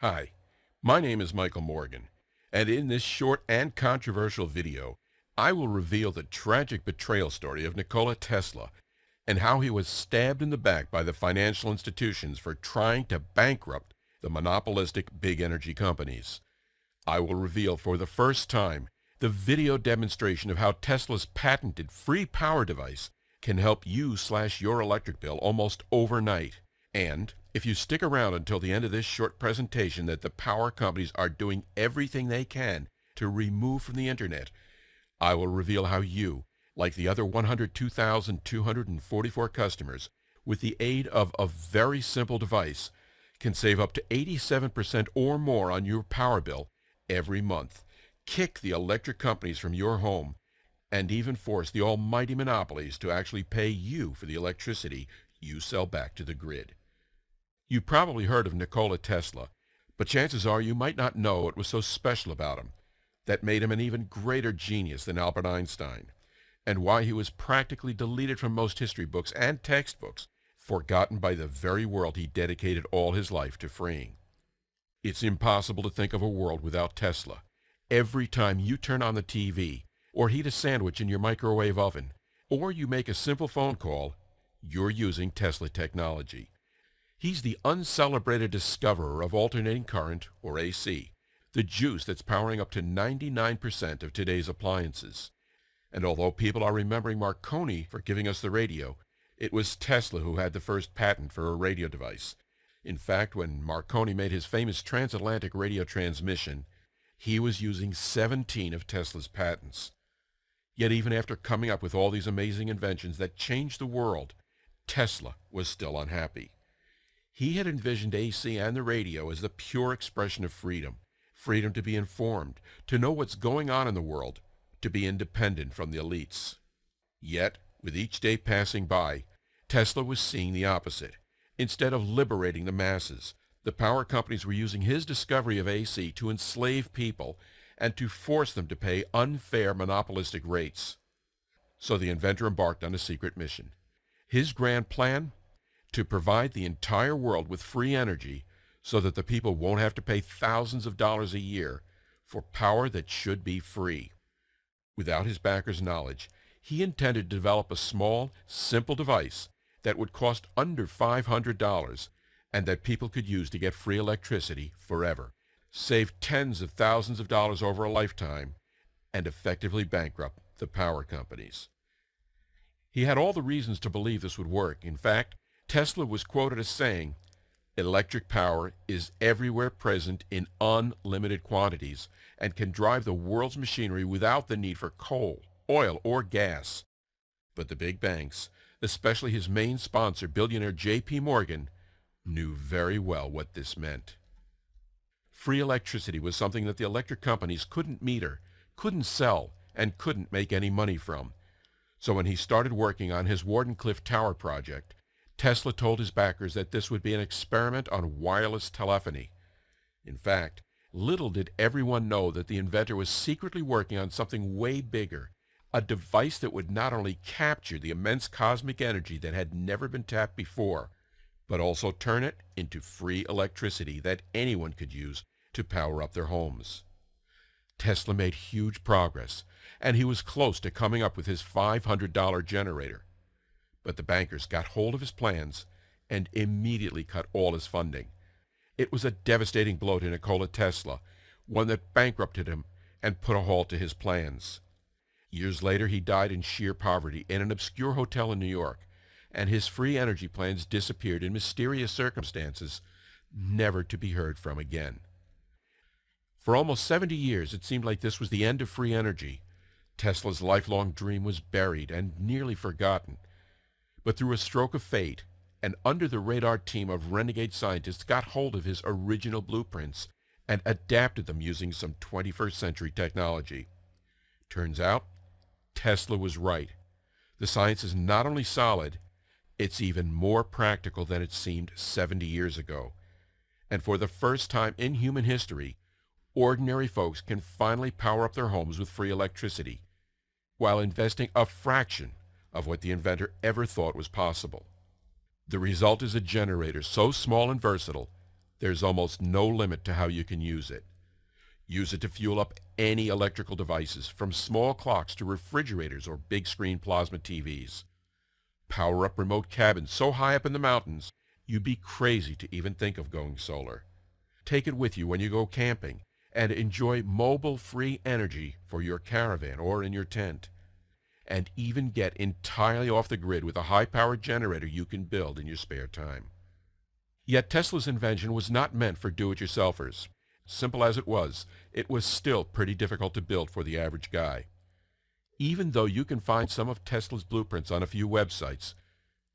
Hi, my name is Michael Morgan, and in this short and controversial video, I will reveal the tragic betrayal story of Nikola Tesla and how he was stabbed in the back by the financial institutions for trying to bankrupt the monopolistic big energy companies. I will reveal for the first time the video demonstration of how Tesla's patented free power device can help you slash your electric bill almost overnight. And if you stick around until the end of this short presentation, that the power companies are doing everything they can to remove from the internet, I will reveal how you, like the other 102,244 customers, with the aid of a very simple device, can save up to 87% or more on your power bill every month, kick the electric companies from your home, and even force the almighty monopolies to actually pay you for the electricity you sell back to the grid. You probably heard of Nikola Tesla, but chances are you might not know what was so special about him that made him an even greater genius than Albert Einstein, and why he was practically deleted from most history books and textbooks, forgotten by the very world he dedicated all his life to freeing. It's impossible to think of a world without Tesla. Every time you turn on the TV, or heat a sandwich in your microwave oven, or you make a simple phone call, you're using Tesla technology. He's the uncelebrated discoverer of alternating current, or AC, the juice that's powering up to 99% of today's appliances. And although people are remembering Marconi for giving us the radio, it was Tesla who had the first patent for a radio device. In fact, when Marconi made his famous transatlantic radio transmission, he was using 17 of Tesla's patents. Yet even after coming up with all these amazing inventions that changed the world, Tesla was still unhappy. He had envisioned AC and the radio as the pure expression of freedom, freedom to be informed, to know what's going on in the world, to be independent from the elites. Yet, with each day passing by, Tesla was seeing the opposite. Instead of liberating the masses, the power companies were using his discovery of AC to enslave people and to force them to pay unfair monopolistic rates. So the inventor embarked on a secret mission. His grand plan? To provide the entire world with free energy so that the people won't have to pay thousands of dollars a year for power that should be free. Without his backers' knowledge, he intended to develop a small, simple device that would cost under $500 and that people could use to get free electricity forever, save tens of thousands of dollars over a lifetime, and effectively bankrupt the power companies. He had all the reasons to believe this would work. In fact, Tesla was quoted as saying, "Electric power is everywhere present in unlimited quantities and can drive the world's machinery without the need for coal, oil, or gas." But the big banks, especially his main sponsor, billionaire J.P. Morgan, knew very well what this meant. Free electricity was something that the electric companies couldn't meter, couldn't sell, and couldn't make any money from. So when he started working on his Wardenclyffe Tower project, Tesla told his backers that this would be an experiment on wireless telephony. In fact, little did everyone know that the inventor was secretly working on something way bigger, a device that would not only capture the immense cosmic energy that had never been tapped before, but also turn it into free electricity that anyone could use to power up their homes. Tesla made huge progress, and he was close to coming up with his $500 generator. But the bankers got hold of his plans and immediately cut all his funding. It was a devastating blow to Nikola Tesla, one that bankrupted him and put a halt to his plans. Years later, he died in sheer poverty in an obscure hotel in New York, and his free energy plans disappeared in mysterious circumstances, never to be heard from again. For almost 70 years, it seemed like this was the end of free energy. Tesla's lifelong dream was buried and nearly forgotten. But through a stroke of fate, an under-the-radar team of renegade scientists got hold of his original blueprints and adapted them using some 21st century technology. Turns out, Tesla was right. The science is not only solid, it's even more practical than it seemed 70 years ago. And for the first time in human history, ordinary folks can finally power up their homes with free electricity, while investing a fraction of what the inventor ever thought was possible. The result is a generator so small and versatile There's almost no limit to how you can use it. Use it to fuel up any electrical devices, from small clocks to refrigerators or big screen plasma TVs. Power up remote cabins so high up in the mountains, you'd be crazy to even think of going solar. Take it with you when you go camping and enjoy mobile free energy for your caravan or in your tent. And even get entirely off the grid with a high-powered generator you can build in your spare time. Yet Tesla's invention was not meant for do-it-yourselfers. Simple as it was still pretty difficult to build for the average guy. Even though you can find some of Tesla's blueprints on a few websites,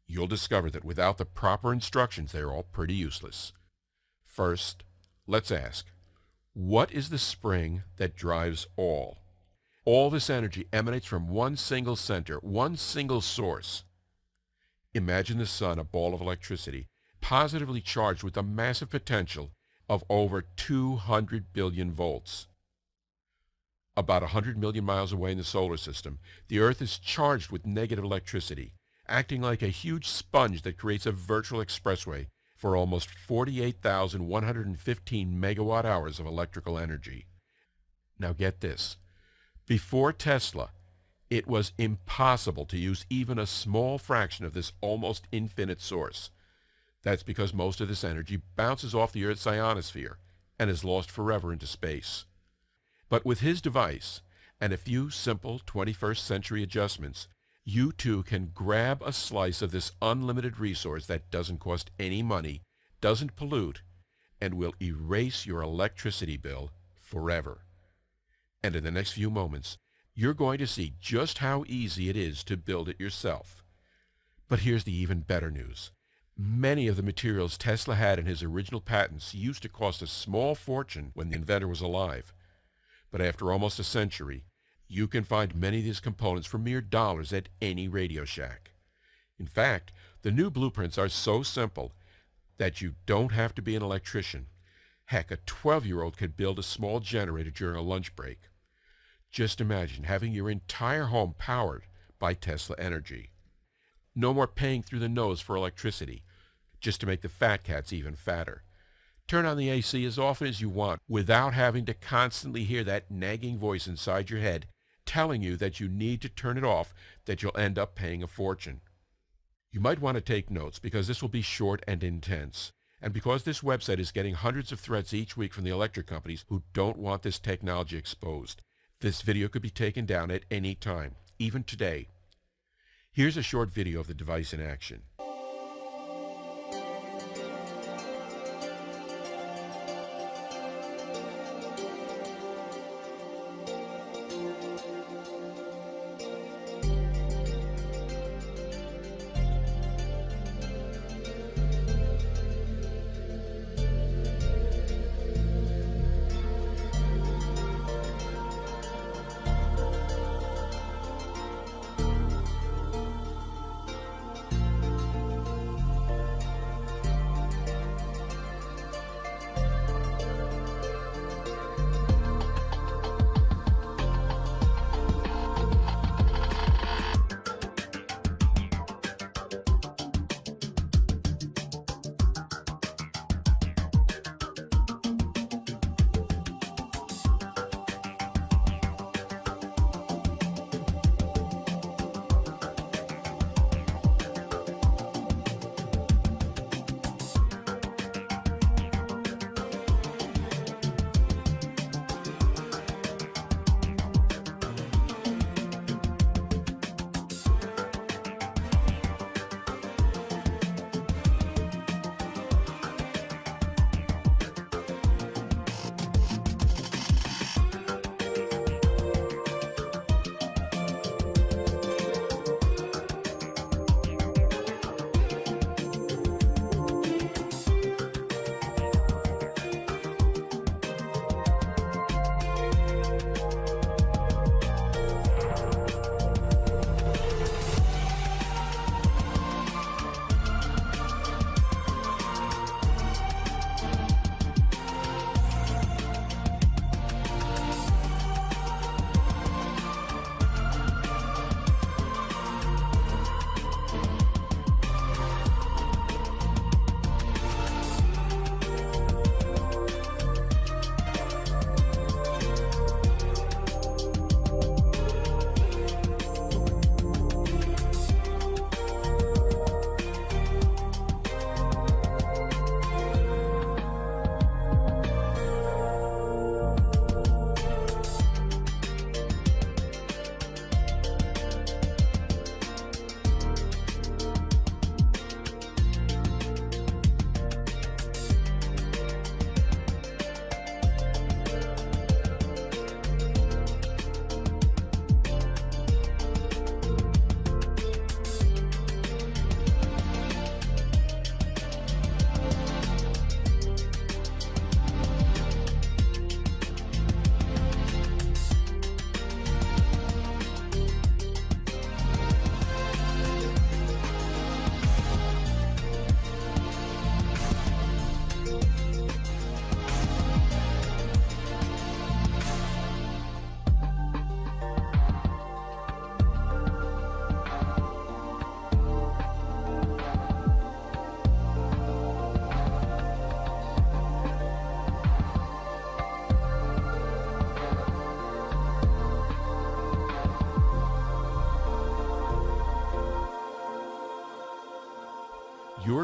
you'll discover that without the proper instructions, they're all pretty useless. First, let's ask, what is the spring that drives all? All this energy emanates from one single center, one single source. Imagine the sun, a ball of electricity, positively charged with a massive potential of over 200 billion volts. About 100 million miles away in the solar system, the Earth is charged with negative electricity, acting like a huge sponge that creates a virtual expressway for almost 48,115 megawatt hours of electrical energy. Now get this. Before Tesla, it was impossible to use even a small fraction of this almost infinite source. That's because most of this energy bounces off the Earth's ionosphere and is lost forever into space. But with his device and a few simple 21st century adjustments, you too can grab a slice of this unlimited resource that doesn't cost any money, doesn't pollute, and will erase your electricity bill forever. And in the next few moments, you're going to see just how easy it is to build it yourself. But here's the even better news. Many of the materials Tesla had in his original patents used to cost a small fortune when the inventor was alive. But after almost a century, you can find many of these components for mere dollars at any Radio Shack. In fact, the new blueprints are so simple that you don't have to be an electrician. Heck, a 12-year-old could build a small generator during a lunch break. Just imagine having your entire home powered by Tesla energy. No more paying through the nose for electricity, just to make the fat cats even fatter. Turn on the AC as often as you want without having to constantly hear that nagging voice inside your head telling you that you need to turn it off, that you'll end up paying a fortune. You might want to take notes because this will be short and intense. And because this website is getting hundreds of threats each week from the electric companies who don't want this technology exposed, this video could be taken down at any time, even today. Here's a short video of the device in action.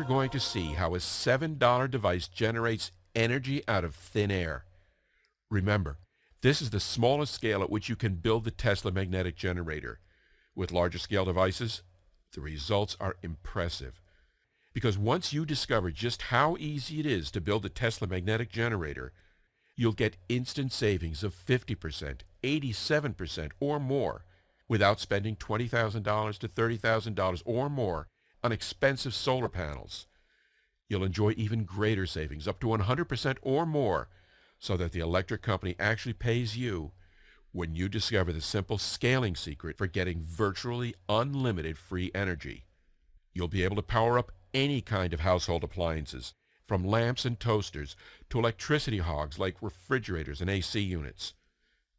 going to see how a $7 device generates energy out of thin air. Remember, this is the smallest scale at which you can build the Tesla magnetic generator. With larger scale devices, the results are impressive. Because once you discover just how easy it is to build a Tesla magnetic generator, you'll get instant savings of 50%, 87%, or more without spending $20,000 to $30,000 or more on expensive solar panels. You'll enjoy even greater savings, up to 100% or more, so that the electric company actually pays you when you discover the simple scaling secret for getting virtually unlimited free energy. You'll be able to power up any kind of household appliances, from lamps and toasters to electricity hogs like refrigerators and AC units.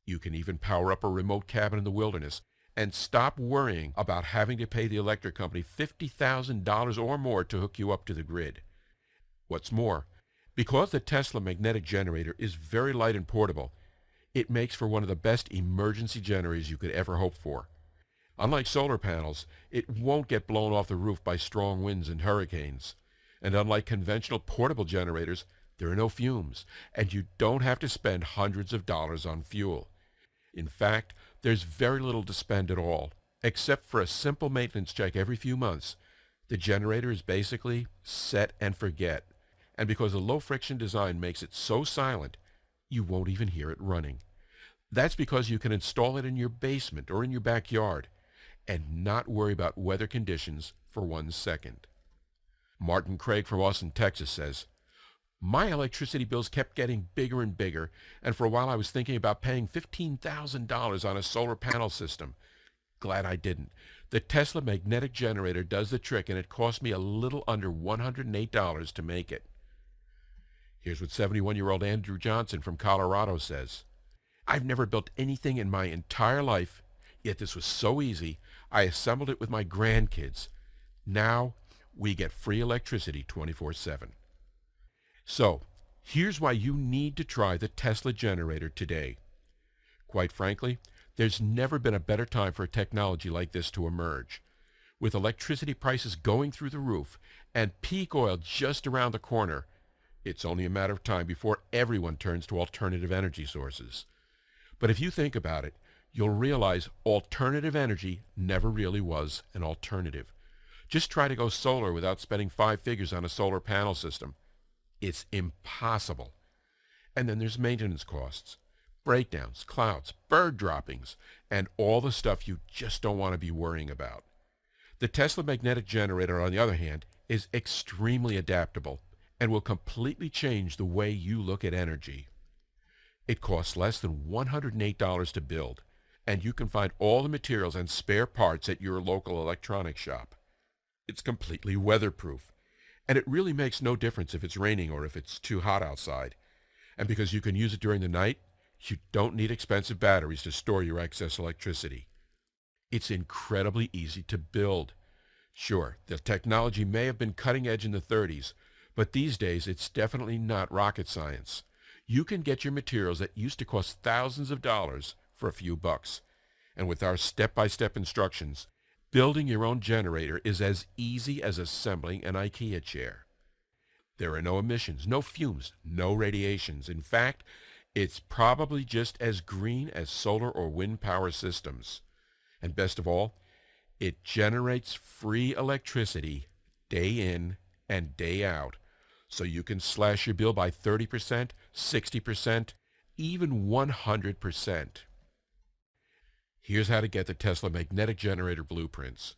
You can even power up a remote cabin in the wilderness and stop worrying about having to pay the electric company $50,000 or more to hook you up to the grid. What's more, because the Tesla magnetic generator is very light and portable, it makes for one of the best emergency generators you could ever hope for. Unlike solar panels, it won't get blown off the roof by strong winds and hurricanes. And unlike conventional portable generators, there are no fumes, and you don't have to spend hundreds of dollars on fuel. In fact, there's very little to spend at all. Except for a simple maintenance check every few months, the generator is basically set and forget. And because the low-friction design makes it so silent, you won't even hear it running. That's because you can install it in your basement or in your backyard and not worry about weather conditions for 1 second. Martin Craig from Austin, Texas says, "My electricity bills kept getting bigger and bigger, and for a while I was thinking about paying $15,000 on a solar panel system. Glad I didn't. The Tesla magnetic generator does the trick, and it cost me a little under $108 to make it." Here's what 71-year-old Andrew Johnson from Colorado says, "I've never built anything in my entire life, yet this was so easy, I assembled it with my grandkids. Now we get free electricity 24/7. So, here's why you need to try the Tesla generator today. Quite frankly, there's never been a better time for a technology like this to emerge. With electricity prices going through the roof and peak oil just around the corner, it's only a matter of time before everyone turns to alternative energy sources. But if you think about it, you'll realize alternative energy never really was an alternative. Just try to go solar without spending 5 figures on a solar panel system. It's impossible. And then there's maintenance costs, breakdowns, clouds, bird droppings, and all the stuff you just don't want to be worrying about. The Tesla magnetic generator, on the other hand, is extremely adaptable and will completely change the way you look at energy. It costs less than $108 to build, and you can find all the materials and spare parts at your local electronics shop. It's completely weatherproof, and it really makes no difference if it's raining or if it's too hot outside. And because you can use it during the night, you don't need expensive batteries to store your excess electricity. It's incredibly easy to build. Sure, the technology may have been cutting edge in the 30s, but these days it's definitely not rocket science. You can get your materials that used to cost thousands of dollars for a few bucks. And with our step-by-step instructions, building your own generator is as easy as assembling an IKEA chair. There are no emissions, no fumes, no radiations. In fact, it's probably just as green as solar or wind power systems. And best of all, it generates free electricity day in and day out, so you can slash your bill by 30%, 60%, even 100%. Here's how to get the Tesla magnetic generator blueprints.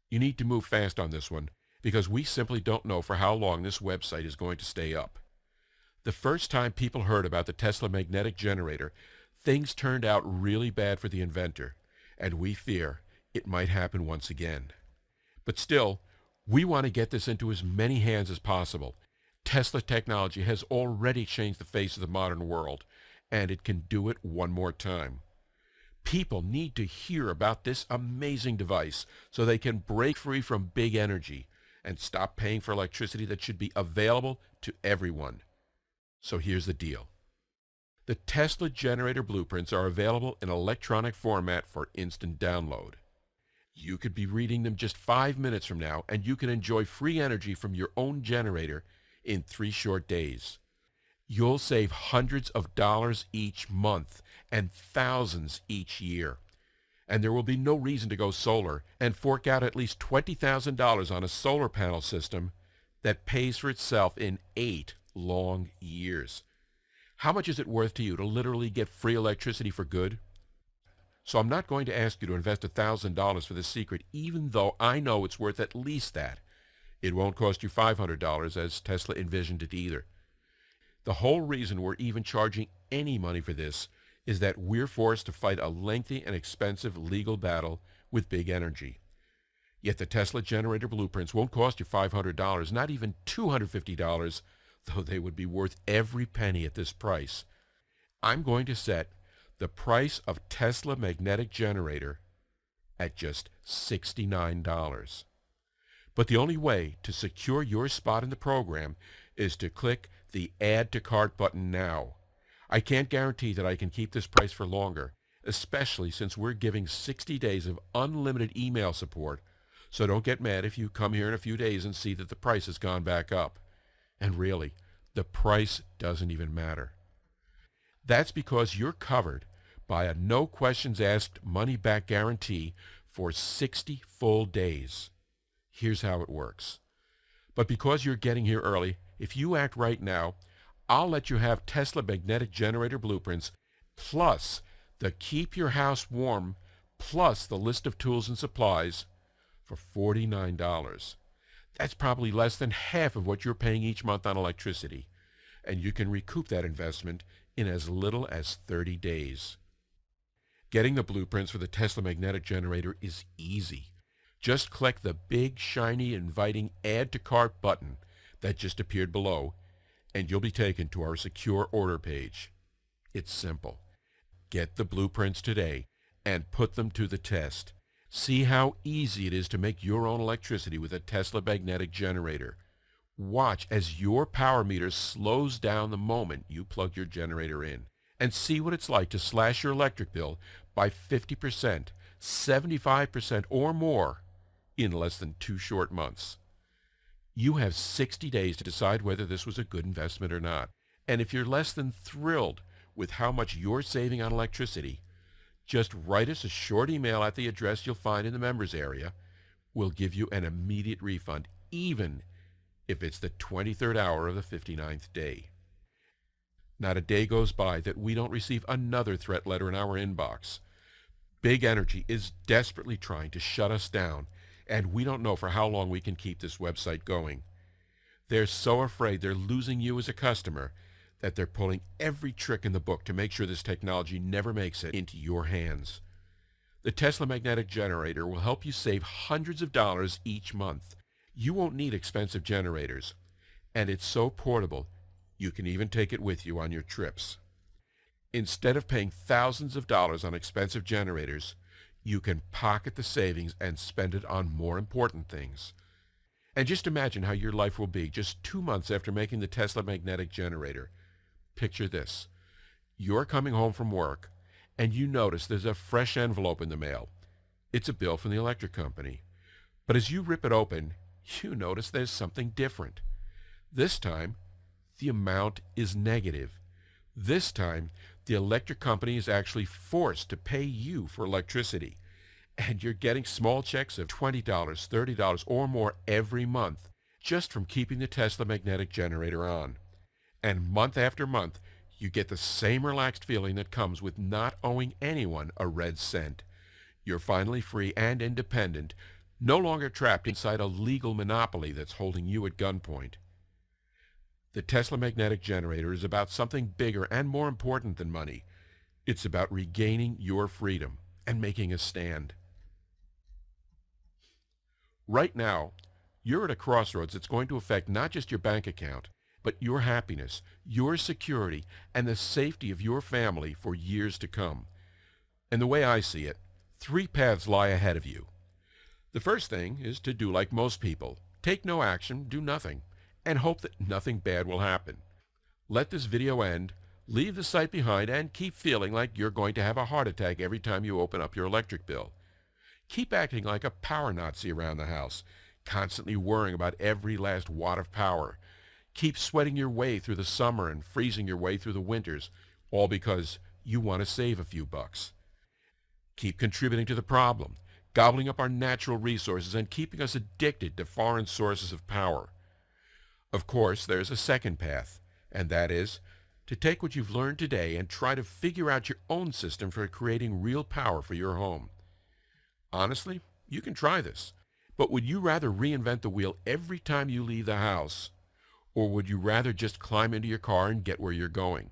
You need to move fast on this one, because we simply don't know for how long this website is going to stay up. The first time people heard about the Tesla magnetic generator, things turned out really bad for the inventor, and we fear it might happen once again. But still, we want to get this into as many hands as possible. Tesla technology has already changed the face of the modern world, and it can do it one more time. People need to hear about this amazing device so they can break free from big energy and stop paying for electricity that should be available to everyone. So here's the deal. The Tesla generator blueprints are available in electronic format for instant download. You could be reading them just 5 minutes from now, and you can enjoy free energy from your own generator in 3 short days. You'll save hundreds of dollars each month and thousands each year. And there will be no reason to go solar and fork out at least $20,000 on a solar panel system that pays for itself in 8 long years. How much is it worth to you to literally get free electricity for good? So I'm not going to ask you to invest $1,000 for this secret, even though I know it's worth at least that. It won't cost you $500 as Tesla envisioned it either. The whole reason we're even charging any money for this is that we're forced to fight a lengthy and expensive legal battle with big energy. Yet the Tesla generator blueprints won't cost you $500, not even $250, though they would be worth every penny at this price. I'm going to set the price of Tesla magnetic generator at just $69. But the only way to secure your spot in the program is to click the Add to Cart button now. I can't guarantee that I can keep this price for longer, especially since we're giving 60 days of unlimited email support, so don't get mad if you come here in a few days and see that the price has gone back up. And really, the price doesn't even matter. That's because you're covered by a no questions asked money back guarantee for 60 full days. Here's how it works. But because you're getting here early, if you act right now, I'll let you have Tesla magnetic generator blueprints plus the Keep Your House Warm plus the list of tools and supplies for $49. That's probably less than half of what you're paying each month on electricity, and you can recoup that investment in as little as 30 days. Getting the blueprints for the Tesla magnetic generator is easy. Just click the big, shiny, inviting Add to Cart button that just appeared below, and you'll be taken to our secure order page. It's simple. Get the blueprints today and put them to the test. See how easy it is to make your own electricity with a Tesla magnetic generator. Watch as your power meter slows down the moment you plug your generator in, and see what it's like to slash your electric bill by 50%, 75%, or more in less than 2 short months. You have 60 days to decide whether this was a good investment or not. And if you're less than thrilled with how much you're saving on electricity, just write us a short email at the address you'll find in the members area. We'll give you an immediate refund, even if it's the 23rd hour of the 59th day. Not a day goes by that we don't receive another threat letter in our inbox. Big Energy is desperately trying to shut us down, and we don't know for how long we can keep this website going. They're so afraid they're losing you as a customer that they're pulling every trick in the book to make sure this technology never makes it into your hands. The Tesla magnetic generator will help you save hundreds of dollars each month. You won't need expensive generators, and it's so portable you can even take it with you on your trips. Instead of paying thousands of dollars on expensive generators, you can pocket the savings and spend it on more important things. And just imagine how your life will be just 2 months after making the Tesla magnetic generator. Picture this. You're coming home from work, and you notice there's a fresh envelope in the mail. It's a bill from the electric company. But as you rip it open, you notice there's something different. This time, the amount is negative. This time, the electric company is actually forced to pay you for electricity, and you're getting small checks of $20, $30, or more every month just from keeping the Tesla magnetic generator on. And month after month, you get the same relaxed feeling that comes with not owing anyone a red cent. You're finally free and independent, no longer trapped inside a legal monopoly that's holding you at gunpoint. The Tesla magnetic generator is about something bigger and more important than money. It's about regaining your freedom and making a stand. Right now, you're at a crossroads that's going to affect not just your bank account, but your happiness, your security, and the safety of your family for years to come. And the way I see it, 3 paths lie ahead of you. The first thing is to do like most people. Take no action, do nothing, and hope that nothing bad will happen. Let this video end, leave the site behind, and keep feeling like you're going to have a heart attack every time you open up your electric bill. Keep acting like a power Nazi around the house, constantly worrying about every last watt of power. Keep sweating your way through the summer and freezing your way through the winters, all because you want to save a few bucks. Keep contributing to the problem, gobbling up our natural resources and keeping us addicted to foreign sources of power. Of course, there's a second path, and that is to take what you've learned today and try to figure out your own system for creating real power for your home. Honestly, you can try this, but would you rather reinvent the wheel every time you leave the house, or would you rather just climb into your car and get where you're going?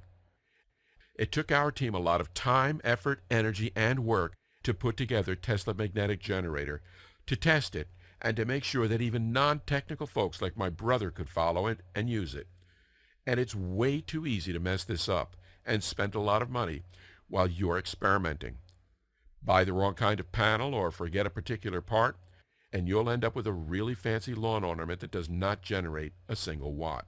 It took our team a lot of time, effort, energy, and work to put together Tesla Magnetic Generator, to test it, and to make sure that even non-technical folks like my brother could follow it and use it. And it's way too easy to mess this up and spend a lot of money while you're experimenting. Buy the wrong kind of panel or forget a particular part, and you'll end up with a really fancy lawn ornament that does not generate a single watt.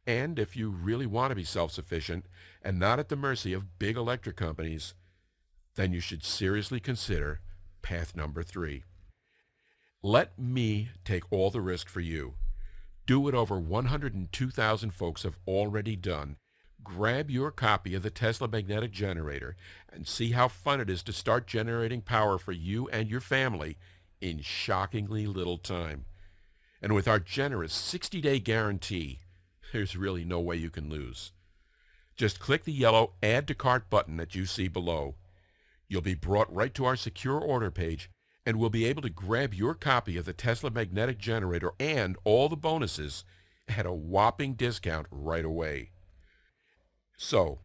And if you really want to be self-sufficient and not at the mercy of big electric companies, then you should seriously consider path number 3. Let me take all the risk for you. Do what over 102,000 folks have already done. Grab your copy of the Tesla Magnetic Generator and see how fun it is to start generating power for you and your family in shockingly little time. And with our generous 60-day guarantee, there's really no way you can lose. Just click the yellow Add to Cart button that you see below. You'll be brought right to our secure order page, and we'll be able to grab your copy of the Tesla Magnetic Generator and all the bonuses at a whopping discount right away. So,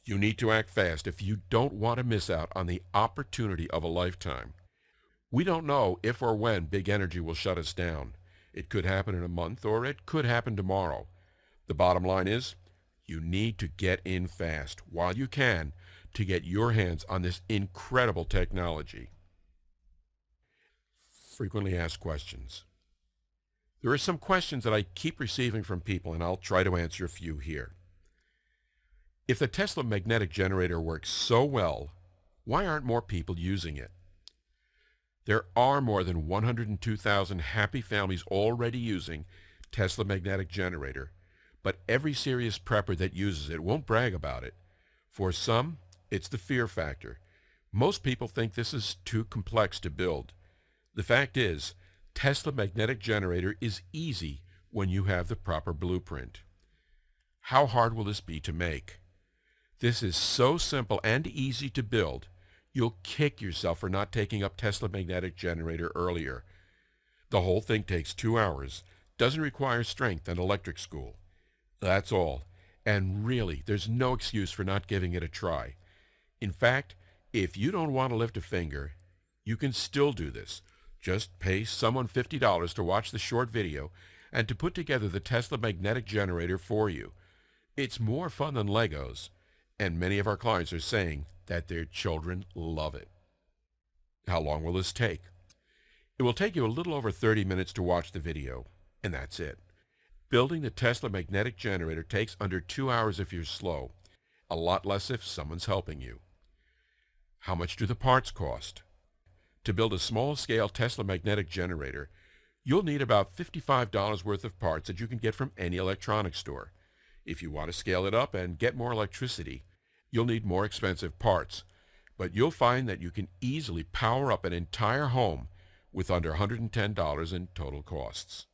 you need to act fast if you don't want to miss out on the opportunity of a lifetime. We don't know if or when big energy will shut us down. It could happen in a month, or it could happen tomorrow. The bottom line is, you need to get in fast while you can to get your hands on this incredible technology. Frequently asked questions. There are some questions that I keep receiving from people, and I'll try to answer a few here. If the Tesla Magnetic Generator works so well, why aren't more people using it? There are more than 102,000 happy families already using Tesla Magnetic Generator, but every serious prepper that uses it won't brag about it. For some, it's the fear factor. Most people think this is too complex to build. The fact is, Tesla Magnetic Generator is easy when you have the proper blueprint. How hard will this be to make? This is so simple and easy to build, you'll kick yourself for not taking up Tesla Magnetic Generator earlier. The whole thing takes 2 hours, doesn't require strength and electric school. That's all, and really, there's no excuse for not giving it a try. In fact, if you don't want to lift a finger, you can still do this. Just pay someone $50 to watch the short video and to put together the Tesla Magnetic Generator for you. It's more fun than Legos, and many of our clients are saying that their children love it. How long will this take? It will take you a little over 30 minutes to watch the video, and that's it. Building the Tesla Magnetic Generator takes under 2 hours if you're slow, a lot less if someone's helping you. How much do the parts cost? To build a small-scale Tesla Magnetic Generator, you'll need about $55 worth of parts that you can get from any electronics store. If you want to scale it up and get more electricity, you'll need more expensive parts, but you'll find that you can easily power up an entire home with under $110 in total costs.